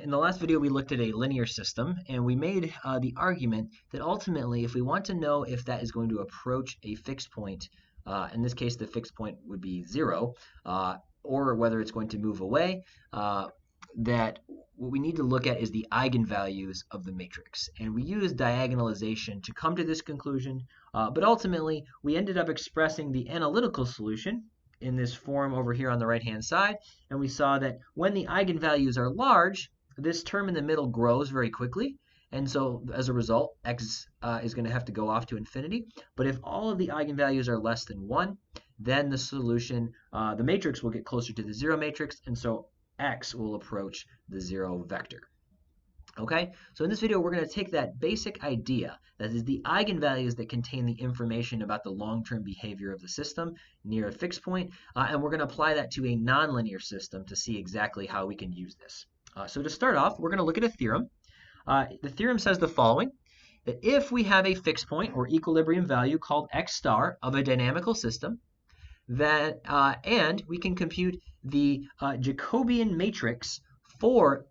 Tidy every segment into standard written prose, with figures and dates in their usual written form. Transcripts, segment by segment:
in the last video we looked at a linear system, and we made the argument that ultimately if we want to know if that is going to approach a fixed point, in this case the fixed point would be 0, or whether it's going to move away, that what we need to look at is the eigenvalues of the matrix. And we use diagonalization to come to this conclusion, but ultimately we ended up expressing the analytical solution in this form over here on the right-hand side, and we saw that when the eigenvalues are large, this term in the middle grows very quickly, and so as a result, x is going to have to go off to infinity. But if all of the eigenvalues are less than 1, then the solution, the matrix will get closer to the 0 matrix, and so x will approach the 0 vector. Okay, so in this video, we're going to take that basic idea, that is the eigenvalues that contain the information about the long-term behavior of the system near a fixed point, and we're going to apply that to a nonlinear system to see exactly how we can use this. So to start off, we're going to look at a theorem. The theorem says the following, that if we have a fixed point or equilibrium value called x star of a dynamical system, that, and we can compute the Jacobian matrix for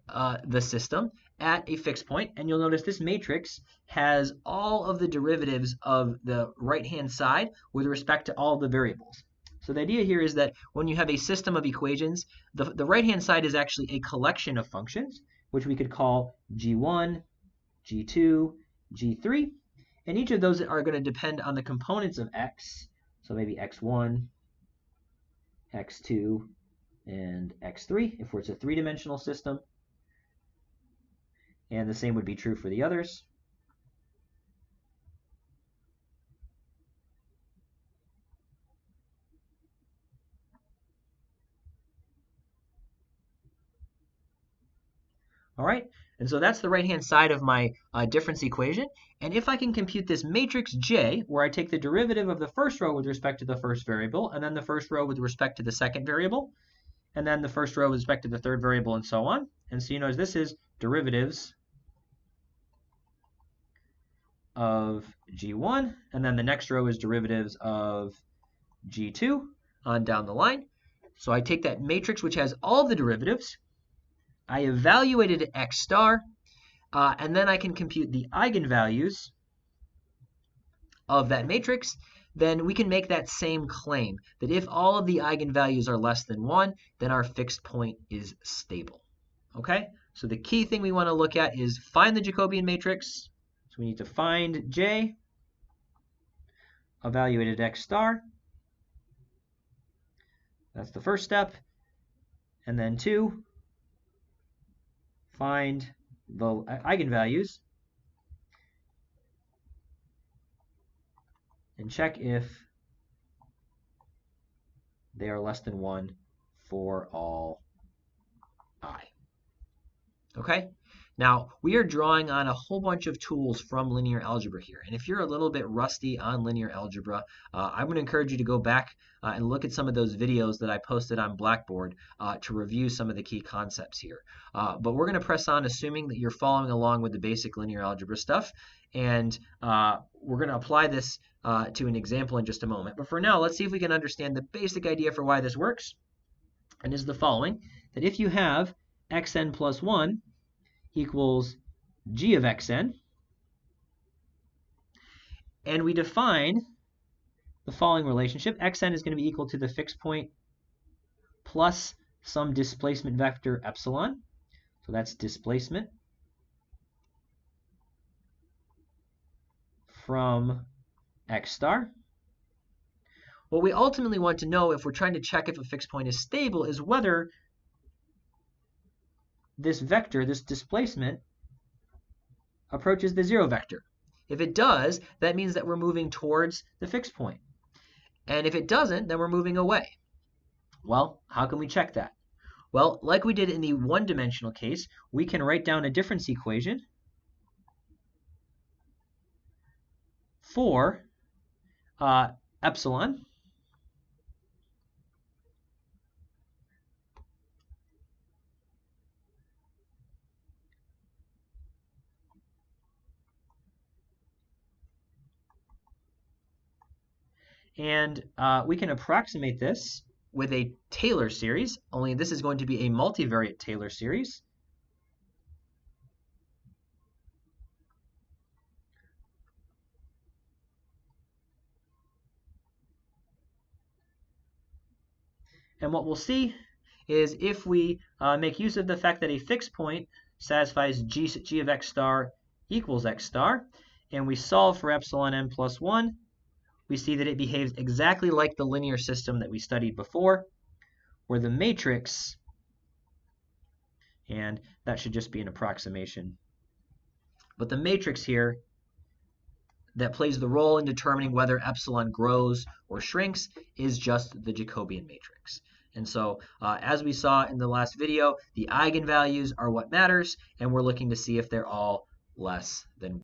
the system at a fixed point, and you'll notice this matrix has all of the derivatives of the right-hand side with respect to all of the variables. So the idea here is that when you have a system of equations, the right-hand side is actually a collection of functions, which we could call g1, g2, g3, and each of those are going to depend on the components of x, so maybe x1, x2, and x3 if it's a three-dimensional system. And the same would be true for the others. All right, and so that's the right-hand side of my difference equation. And if I can compute this matrix J, where I take the derivative of the first row with respect to the first variable, and then the first row with respect to the second variable, and then the first row with respect to the third variable, and so on. And so you notice this is derivatives of g1, and then the next row is derivatives of g2 on down the line. So I take that matrix which has all the derivatives, I evaluate it at x star, and then I can compute the eigenvalues of that matrix. Then we can make that same claim, that if all of the eigenvalues are less than 1, then our fixed point is stable. Okay, so the key thing we want to look at is find the Jacobian matrix. So we need to find J, evaluate at x star. That's the first step. And then 2, find the eigenvalues and check if they are less than 1 for all I. Okay? Now, we are drawing on a whole bunch of tools from linear algebra here. And if you're a little bit rusty on linear algebra, I'm going to encourage you to go back and look at some of those videos that I posted on Blackboard to review some of the key concepts here. But we're going to press on assuming that you're following along with the basic linear algebra stuff. And we're going to apply this to an example in just a moment. But for now, let's see if we can understand the basic idea for why this works. And is the following, that if you have xn plus 1 equals g of xn, and we define the following relationship, xn is going to be equal to the fixed point plus some displacement vector epsilon. So that's displacement from x star. What we ultimately want to know, if we're trying to check if a fixed point is stable, is whether this vector, this displacement, approaches the 0 vector. If it does, that means that we're moving towards the fixed point. And if it doesn't, then we're moving away. Well, how can we check that? Well, like we did in the one-dimensional case, we can write down a difference equation for epsilon. And we can approximate this with a Taylor series, only this is going to be a multivariate Taylor series. And what we'll see is if we make use of the fact that a fixed point satisfies g of x star equals x star, and we solve for epsilon n plus 1, we see that it behaves exactly like the linear system that we studied before, where the matrix, and that should just be an approximation, but the matrix here that plays the role in determining whether epsilon grows or shrinks is just the Jacobian matrix. And so, as we saw in the last video, the eigenvalues are what matters, and we're looking to see if they're all less than